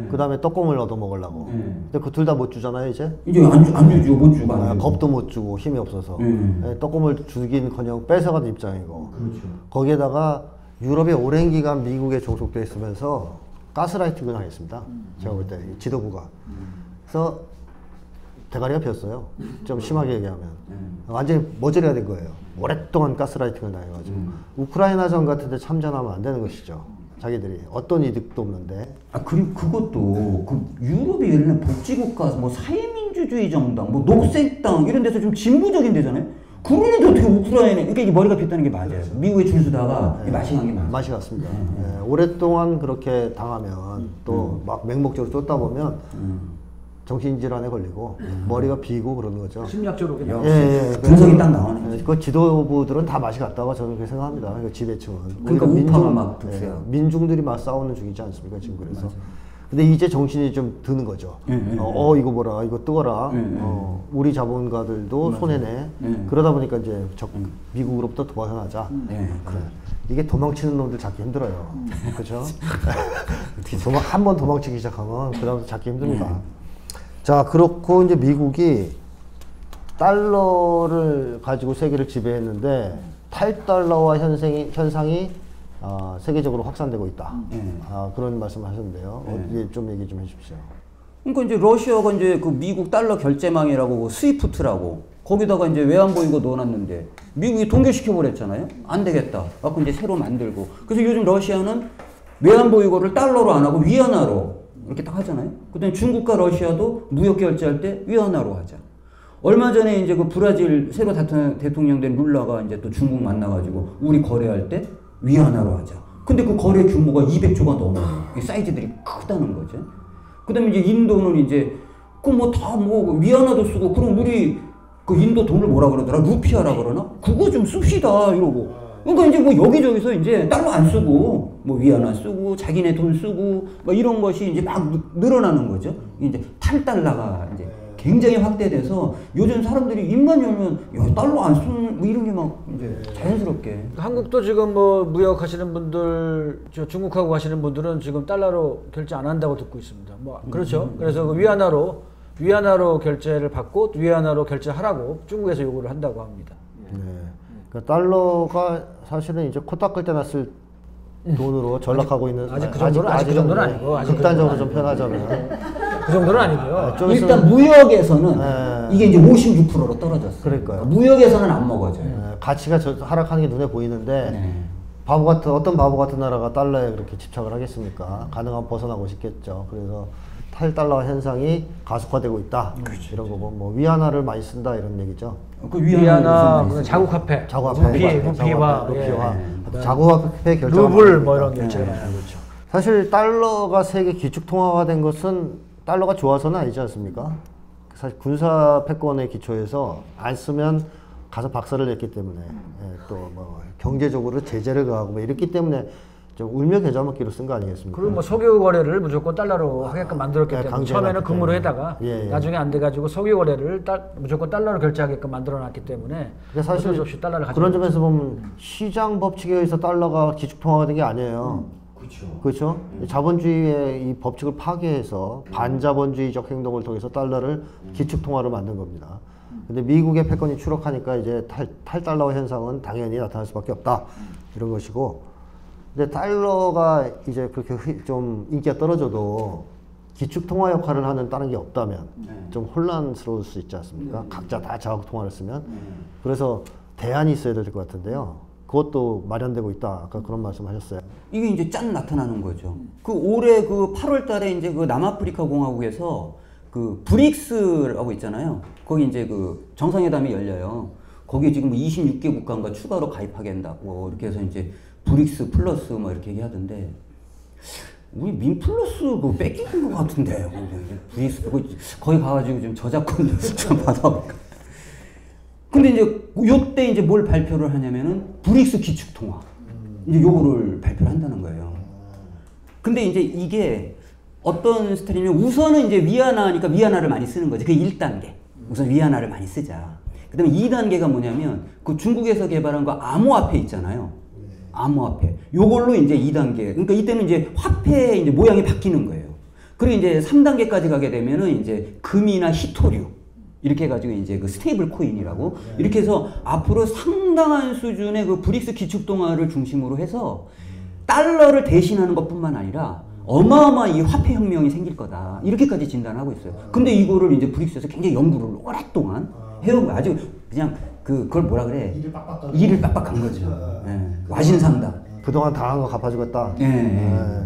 Speaker 1: 그 다음에 떡공을 얻어 먹으려고. 근데 그 둘 다 못 주잖아요 이제.
Speaker 3: 이제 안 주죠. 못 주고.
Speaker 1: 겁도 못 주고 힘이 없어서. 떡공을 주긴커녕 뺏어가는 입장이고.
Speaker 3: 그렇죠.
Speaker 1: 거기에다가 유럽이 오랜 기간 미국에 종속돼 있으면서 가스라이팅을 당했습니다. 제가 볼 때 지도부가. 그래서 대가리가 폈어요. 좀 심하게 얘기하면. 완전히 머저리가 된 거예요. 오랫동안 가스라이팅을 당해가지고. 우크라이나전 같은 데 참전하면 안 되는 것이죠. 자기들이 어떤 이득도 없는데.
Speaker 3: 그리고 그것도 그 유럽이 예를 들면 복지국가 뭐 사회민주주의 민주주의 정당, 뭐 녹색당 이런 데서 좀 진보적인 데잖아요. 그런데 어떻게 우크라이나 그러니까 이게 머리가 빗다는 게 맞아요. 미국에 줄 서다가 맛이 간 게 맞아요.
Speaker 1: 맛이 갔습니다. 예, 오랫동안 그렇게 당하면 또 막 맹목적으로 쫓다 보면 정신질환에 걸리고 머리가 비고 그러는 거죠.
Speaker 2: 심리학적으로 그냥.
Speaker 1: 예,
Speaker 3: 분석이 딱 나오네.
Speaker 1: 그 지도부들은 다 맛이 갔다고 저는 그렇게 생각합니다. 그 지배층은.
Speaker 3: 그러니까
Speaker 1: 오히려
Speaker 3: 우파가 막 득세하고.
Speaker 1: 민중들이 막 싸우는 중이지 않습니까 지금 그래서. 근데 이제 정신이 좀 드는 거죠. 이거 뭐라, 이거 뜨거라. 우리 자본가들도 손해내. 그러다 보니까 이제 미국으로부터 도망하자. 그래. 이게 도망치는 놈들 잡기 힘들어요. 그렇죠? 한번 도망치기 시작하면 그다음부터 잡기 힘듭니다. 자, 그렇고 이제 미국이 달러를 가지고 세계를 지배했는데 탈달러화 현상이 세계적으로 확산되고 있다. 그런 말씀을 하셨는데요. 좀 얘기 좀 해주십시오.
Speaker 3: 그러니까 이제 러시아가 이제 그 미국 달러 결제망이라고 스위프트라고 거기다가 이제 외환보 이거 넣어놨는데 미국이 동결시켜버렸잖아요. 안 되겠다. 갖고 이제 새로 만들고. 그래서 요즘 러시아는 외환보 이거를 달러로 안 하고 위안화로 이렇게 딱 하잖아요. 그다음에 중국과 러시아도 무역 결제할 때 위안화로 하자. 얼마 전에 이제 그 브라질 새로 대통령 된 룰라가 이제 또 중국 만나가지고 우리 거래할 때 위안화로 하자. 근데 그 거래 규모가 200조가 넘어요. 사이즈들이 크다는 거죠. 그 다음에 이제 인도는 이제 그 뭐 다 뭐 위안화도 쓰고 그럼 우리 그 인도 돈을 뭐라 그러더라? 루피아라 그러나? 그거 좀 씁시다 이러고. 그러니까 이제 뭐 여기저기서 이제 달러 안 쓰고 뭐 위안화 쓰고 자기네 돈 쓰고 뭐 이런 것이 이제 막 늘어나는 거죠. 이제 탈달러가 이제 굉장히 확대돼서 요즘 사람들이 입만 열면 야 달러 안 쓰는 뭐 이런 게 막 이제 자연스럽게.
Speaker 2: 한국도 지금 뭐 무역하시는 분들, 저 중국하고 하시는 분들은 지금 달러로 결제 안 한다고 듣고 있습니다. 뭐 그렇죠. 그래서 그 위안화로 결제를 받고 위안화로 결제하라고 중국에서 요구를 한다고 합니다.
Speaker 1: 네. 그러니까 달러가 사실은 이제 코 닦을 때나 쓸 돈으로 전락하고 있는
Speaker 2: 아직 그 정도는 아니고 아직
Speaker 1: 극단적으로 좀 표현하자면
Speaker 2: 그 정도는 아니고요.
Speaker 3: 일단 무역에서는 이게 이제 56%로 떨어졌어요.
Speaker 1: 그러니까요.
Speaker 3: 무역에서는 안 먹어져요.
Speaker 1: 가치가 하락하는 게 눈에 보이는데 어떤 바보 같은 나라가 달러에 그렇게 집착을 하겠습니까? 가능하면 벗어나고 싶겠죠. 그래서 탈달러 현상이 가속화되고 있다. 이런 거고 뭐 위안화를 많이 쓴다 이런 얘기죠.
Speaker 2: 그 위안화, 자국화폐, 루피와
Speaker 1: 자국화폐 결제,
Speaker 2: 루블 뭐 이런 결제가 많이 하고 있죠.
Speaker 1: 사실 달러가 세계 기축통화가 된 것은 달러가 좋아서는 아니지 않습니까? 사실 군사 패권의 기초에서 안 쓰면 가서 박살을 냈기 때문에 또 뭐 경제적으로 제재를 가하고 뭐 이랬기 때문에 좀 울며 겨자 먹기로 쓴 거 아니겠습니까?
Speaker 2: 그리고 뭐 석유 거래를 무조건 달러로 하게끔 만들었기 때문에 처음에는 금으로 해다가 나중에 안 돼가지고 석유 거래를 무조건 달러로 결제하게끔 만들어놨기 때문에
Speaker 1: 사실
Speaker 2: 어쩔 수 없이 달러를 가지고
Speaker 1: 그런 점에서 보면 시장 법칙에 의해서 달러가 기축통화가 된 게 아니에요. 그렇죠. 자본주의의 이 법칙을 파괴해서 반자본주의적 행동을 통해서 달러를 기축통화로 만든 겁니다. 근데 미국의 패권이 추락하니까 이제 탈달러 현상은 당연히 나타날 수밖에 없다. 이런 것이고, 근데 달러가 이제 그렇게 좀 인기가 떨어져도 기축통화 역할을 하는 다른 게 없다면 좀 혼란스러울 수 있지 않습니까? 각자 다 자국통화를 쓰면. 그래서 대안이 있어야 될 것 같은데요. 그것도 마련되고 있다. 아까 그런 말씀 하셨어요.
Speaker 3: 이게 이제 짠 나타나는 거죠. 그 올해 그 8월 달에 이제 그 남아프리카 공화국에서 그 브릭스라고 있잖아요. 거기 이제 그 정상회담이 열려요. 거기에 지금 26개 국가가 추가로 가입하겠다고 이렇게 해서 이제 브릭스 플러스 뭐 이렇게 얘기하던데 우리 민 플러스 뭐 뺏기는 것 같은데 브릭스 거기 가가지고 좀 저작권 좀 받아볼까. 근데 이제 요때 이제 뭘 발표를 하냐면은 브릭스 기축통화 이제 요거를 발표를 한다는 거예요. 근데 이제 이게 어떤 스타일이냐면 우선은 이제 위안화니까 위안화를 많이 쓰는 거지. 그게 1단계. 우선 위안화를 많이 쓰자. 그 다음에 2단계가 뭐냐면 그 중국에서 개발한 거 암호화폐 있잖아요. 암호화폐. 요걸로 이제 2단계. 그러니까 이때는 이제 화폐의 이제 모양이 바뀌는 거예요. 그리고 이제 3단계까지 가게 되면은 이제 금이나 히토류. 이렇게 해가지고 이제 그 스테이블 코인이라고. 이렇게 해서 앞으로 상당한 수준의 그 브릭스 기축통화를 중심으로 해서 달러를 대신하는 것 뿐만 아니라 어마어마한 이 화폐 혁명이 생길 거다. 이렇게까지 진단하고 있어요. 근데 이거를 이제 브릭스에서 굉장히 연구를 오랫동안 해온 거 아주 그냥 그걸 뭐라 그래? 일을 빡빡한 거죠. 와신상담.
Speaker 1: 그동안 당한 거 갚아주겠다.
Speaker 3: 예.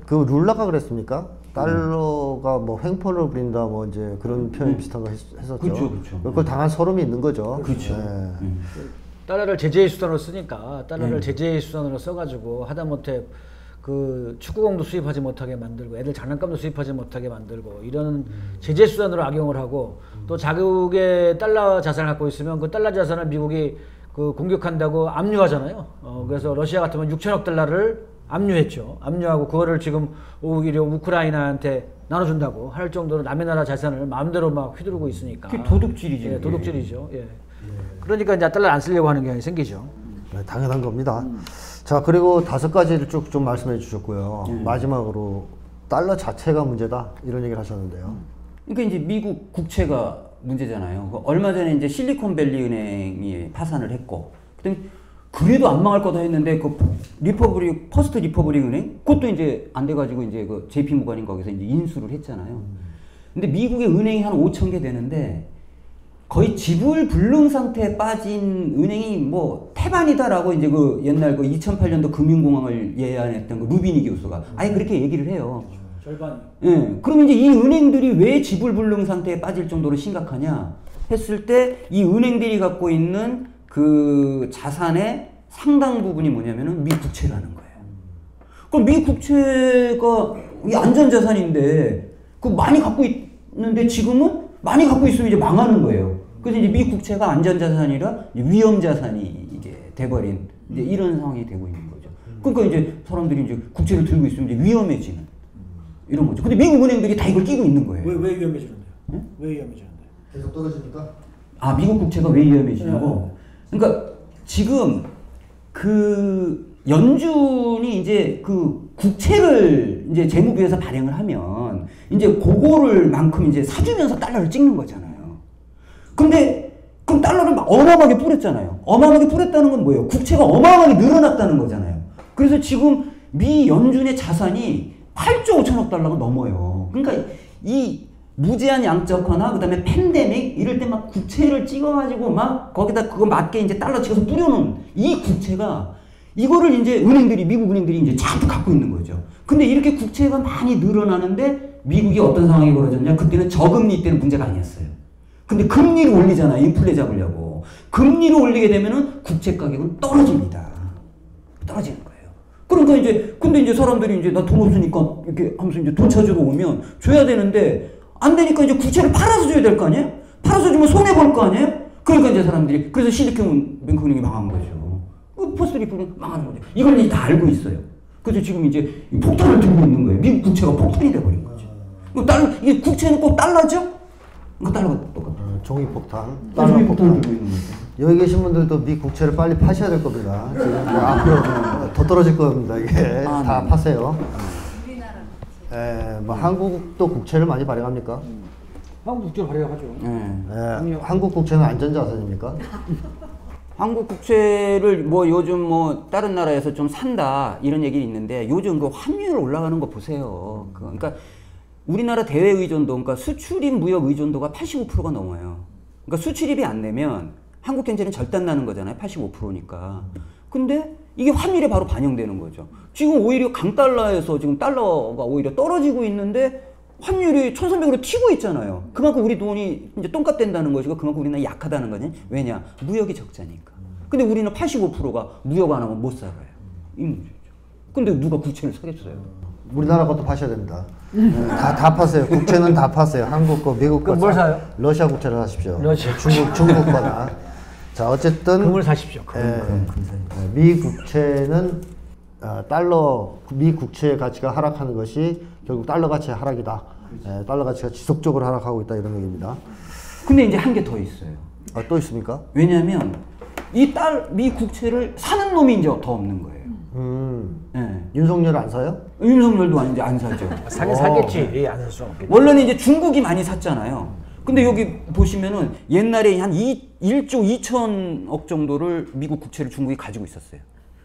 Speaker 1: 그 룰라가 그랬습니까? 달러가 뭐 횡포를 부린다 뭐 이제 그런 표현 비슷한 거 했었죠.
Speaker 3: 그렇죠, 그렇죠.
Speaker 1: 그걸 당한 서름이 있는 거죠.
Speaker 3: 그렇죠.
Speaker 1: 네.
Speaker 2: 달러를 제재의 수단으로 쓰니까 달러를 제재의 수단으로 써가지고 하다못해 그 축구공도 수입하지 못하게 만들고 애들 장난감도 수입하지 못하게 만들고 이런 제재 수단으로 악용을 하고 또 자국의 달러 자산을 갖고 있으면 그 달러 자산을 미국이 그 공격한다고 압류하잖아요. 그래서 러시아 같으면 6천억 달러를 압류했죠. 압류하고 그거를 지금 오히려 우크라이나한테 나눠준다고 할 정도로 남의 나라 자산을 마음대로 막 휘두르고 있으니까.
Speaker 3: 그게 도둑질이죠.
Speaker 2: 예, 도둑질이죠. 예. 그러니까 이제 달러를 안 쓰려고 하는 경향이 생기죠.
Speaker 1: 네, 당연한 겁니다. 자, 그리고 5가지를 쭉 좀 말씀해 주셨고요. 마지막으로 달러 자체가 문제다 이런 얘기를 하셨는데요.
Speaker 3: 그러니까 이제 미국 국채가 문제잖아요. 얼마 전에 이제 실리콘밸리 은행이 파산을 했고, 그래도 안 망할 거다 했는데 그 퍼스트 리퍼블릭 은행 그것도 이제 안 돼가지고 이제 그 JP 모건인 거기서 이제 인수를 했잖아요. 근데 미국의 은행이 한 5천 개 되는데 거의 지불 불능 상태에 빠진 은행이 뭐 태반이다라고 이제 그 옛날 그 2008년도 금융공황을 예언했던 그 루비니 교수가 아예 그렇게 얘기를 해요.
Speaker 2: 절반.
Speaker 3: 예. 그럼 이제 이 은행들이 왜 지불 불능 상태에 빠질 정도로 심각하냐 했을 때 이 은행들이 갖고 있는 그 자산의 상당 부분이 뭐냐면은 미 국채라는 거예요. 그럼 미 국채가 이 안전자산인데 그 많이 갖고 있는데 지금은 많이 갖고 있으면 이제 망하는 거예요. 그래서 이제 미 국채가 안전자산이라 위험자산이 이제 돼버린 이제 이런 상황이 되고 있는 거죠. 그러니까 이제 사람들이 이제 국채를 들고 있으면 이제 위험해지는 이런 거죠. 근데 미국 은행들이 다 이걸 끼고 있는 거예요.
Speaker 2: 왜 위험해지는데요?
Speaker 3: 네?
Speaker 2: 왜 위험해지는데요?
Speaker 1: 계속 떨어지니까?
Speaker 3: 아, 미국 국채가 왜 위험해지냐고? 그러니까 지금 그 연준이 이제 그 국채를 이제 재무부에서 발행을 하면 이제 그거를 만큼 이제 사주면서 달러를 찍는 거잖아요. 근데 그럼 달러를 막 어마어마하게 뿌렸잖아요. 어마어마하게 뿌렸다는 건 뭐예요? 국채가 어마어마하게 늘어났다는 거잖아요. 그래서 지금 미 연준의 자산이 8조 5천억 달러가 넘어요. 그러니까 이 무제한 양적화나 그다음에 팬데믹 이럴 때 막 국채를 찍어가지고 막 거기다 그거 맞게 이제 달러 찍어서 뿌려놓은 이 국채가 이거를 이제 은행들이 미국 은행들이 이제 잔뜩 갖고 있는 거죠. 근데 이렇게 국채가 많이 늘어나는데 미국이 어떤 상황이 벌어졌냐? 그때는 저금리 때는 문제가 아니었어요. 근데 금리를 올리잖아요. 인플레 잡으려고. 금리를 올리게 되면은 국채 가격은 떨어집니다. 떨어지는 거예요. 그러니까 이제 근데 이제 사람들이 이제 나 돈 없으니까 이렇게 하면서 이제 돈 찾으러 오면 줘야 되는데 안 되니까 이제 국채를 팔아서 줘야 될 거 아니에요? 팔아서 주면 손해 볼 거 아니에요? 그러니까 이제 사람들이 그래서 실리콘뱅크 은행이 망한 거죠. 퍼스트 리퍼블릭 망하는 거죠. 이걸 이제 다 알고 있어요. 그래서 지금 이제 폭탄을 들고 있는 거예요. 미국 국채가 폭탄이 돼버린 거죠. 이게 국채는 꼭 달러죠? 그 달러가 똑같아.
Speaker 1: 종이 폭탄,
Speaker 3: 달러 폭탄을 들고 있는 거죠.
Speaker 1: 여기 계신 분들도 미 국채를 빨리 파셔야 될 겁니다. 지금 앞으로 더 떨어질 겁니다. 이게 다
Speaker 3: 네.
Speaker 1: 파세요. 뭐 한국도 국채를 많이 발행합니까?
Speaker 2: 한국 국제로 발행하죠.
Speaker 1: 한국 국채는 안전자산입니까?
Speaker 3: 한국 국채를 뭐 요즘 뭐 다른 나라에서 좀 산다 이런 얘기 있는데 요즘 그 환율 올라가는 거 보세요. 그러니까 우리나라 대외 의존도, 그러니까 수출입 무역 의존도가 85%가 넘어요. 그러니까 수출입이 안 되면 한국 경제는 절단 나는 거잖아요. 85%니까. 근데 이게 환율에 바로 반영되는 거죠. 지금 오히려 강달러에서 지금 달러가 오히려 떨어지고 있는데 환율이 1300으로 튀고 있잖아요. 그만큼 우리 돈이 이제 똥값 된다는 것이고 그만큼 우리는 약하다는 거지. 왜냐? 무역이 적자니까. 근데 우리는 85%가 무역 안 하면 못 살아요. 이 문제죠. 근데 누가 국채를 사겠어요?
Speaker 1: 우리나라 것도 파셔야 됩니다. 다 파세요. 국채는 다 파세요. 한국 거, 미국 거.
Speaker 2: 뭘 사요?
Speaker 1: 러시아 국채를 사십시오.
Speaker 2: 러시아.
Speaker 1: 중국 거나. 자, 어쨌든
Speaker 2: 금을 사십시오.
Speaker 1: 미 국채는 미 국채의 가치가 하락하는 것이 결국 달러 가치의 하락이다. 달러 가치가 지속적으로 하락하고 있다 이런 얘기입니다.
Speaker 3: 근데 이제 한 개 더 있어요.
Speaker 1: 또 있습니까?
Speaker 3: 왜냐하면 미 국채를 사는 놈이 이제 더 없는 거예요. 네.
Speaker 1: 윤석열 안 사요?
Speaker 3: 윤석열도 이제 안 사죠.
Speaker 2: 사긴 사겠지. 안 살 수 없겠지.
Speaker 3: 원래는 이제 중국이 많이 샀잖아요. 근데 여기 보시면은 옛날에 한 1조 2천억 정도를 미국 국채를 중국이 가지고 있었어요.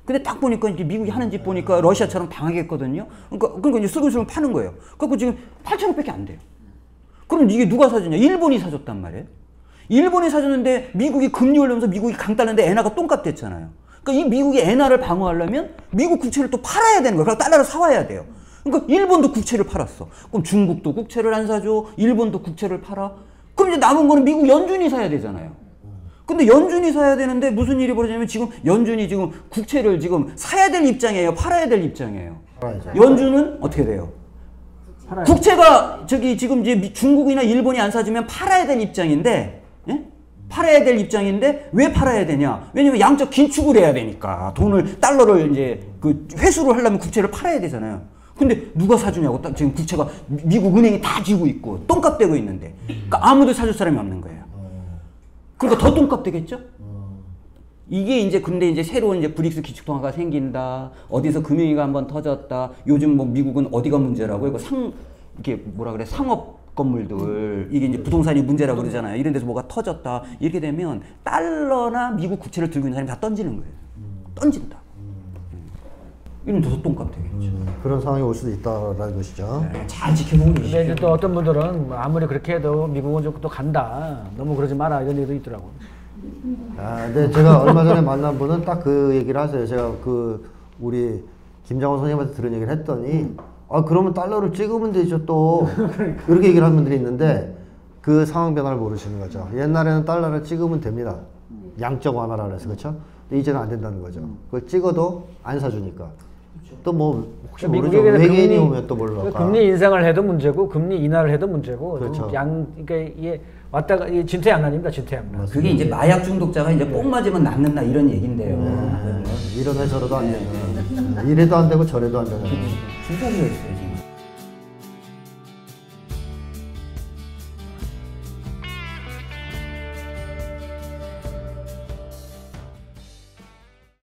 Speaker 3: 근데 딱 보니까 이제 미국이 하는 짓 보니까 러시아처럼 당하겠거든요. 그러니까 이제 슬금슬금 파는 거예요. 그래서 지금 8천억밖에 안 돼요. 그럼 이게 누가 사줬냐? 일본이 사줬단 말이에요. 일본이 사줬는데 미국이 금리 올리면서 미국이 강달러인데 엔화가 똥값 됐잖아요. 그러니까 이 미국이 엔화를 방어하려면 미국 국채를 또 팔아야 되는 거예요. 그래서 달러를 사와야 돼요. 그러니까 일본도 국채를 팔았어. 그럼 중국도 국채를 안 사줘. 일본도 국채를 팔아. 그럼 이제 남은 거는 미국 연준이 사야 되잖아요. 근데 연준이 사야 되는데 무슨 일이 벌어지냐면 지금 연준이 지금 국채를 지금 사야 될 입장이에요? 팔아야 될 입장이에요?
Speaker 1: 팔아야죠.
Speaker 3: 연준은 어떻게 돼요? 국채가 저기 지금 이제 중국이나 일본이 안 사주면 팔아야 될 입장인데, 예? 팔아야 될 입장인데 왜 팔아야 되냐? 왜냐면 양적 긴축을 해야 되니까 돈을 달러를 이제 그 회수를 하려면 국채를 팔아야 되잖아요. 근데 누가 사주냐고 지금 국채가 미국 은행이 다 쥐고 있고 똥값 되고 있는데 그러니까 아무도 사줄 사람이 없는 거예요. 그러니까 더 똥값 되겠죠? 이게 이제 근데 이제 새로운 이제 브릭스 기축통화가 생긴다. 어디서 금융위기가 한번 터졌다. 요즘 뭐 미국은 어디가 문제라고 이거 이게 뭐라 그래 상업 건물들 이게 이제 부동산이 문제라고 그러잖아요. 이런 데서 뭐가 터졌다. 이렇게 되면 달러나 미국 국채를 들고 있는 사람이 다 던지는 거예요. 던진다. 이런 더 똥값 되겠죠.
Speaker 1: 그런 상황이 올 수도 있다라는 것이죠.
Speaker 3: 네, 잘 지켜보고
Speaker 2: 근데 이제 또 어떤 분들은 뭐 아무리 그렇게 해도 미국은 좀 또 간다. 너무 그러지 마라 이런 얘기도 있더라고.
Speaker 1: 아, 근데 제가 얼마 전에 만난 분은 딱 그 얘기를 하세요. 제가 그 우리 김장원 선생님한테 들은 얘기를 했더니 아 그러면 달러를 찍으면 되죠 또 이렇게 얘기를 하는 분들이 있는데 그 상황 변화를 모르시는 거죠. 옛날에는 달러를 찍으면 됩니다. 양적 완화라 그래서 그렇죠. 근데 이제는 안 된다는 거죠. 그걸 찍어도 안 사주니까. 또 뭐 혹시 모르죠. 외계인이 오면 또 몰라.
Speaker 2: 금리 인상을 해도 문제고 금리 인하를 해도 문제고
Speaker 1: 그렇죠.
Speaker 2: 그러니까 이게 왔다가 이게 진퇴양난입니다. 진퇴양난.
Speaker 3: 그게 이제 마약 중독자가 이제 뽕 맞으면 낫는다 이런 얘긴데요.
Speaker 1: 이런 해서라도 안 되는. 이래도 안 되고 저래도 안 되는.
Speaker 3: 진짜 그랬어요.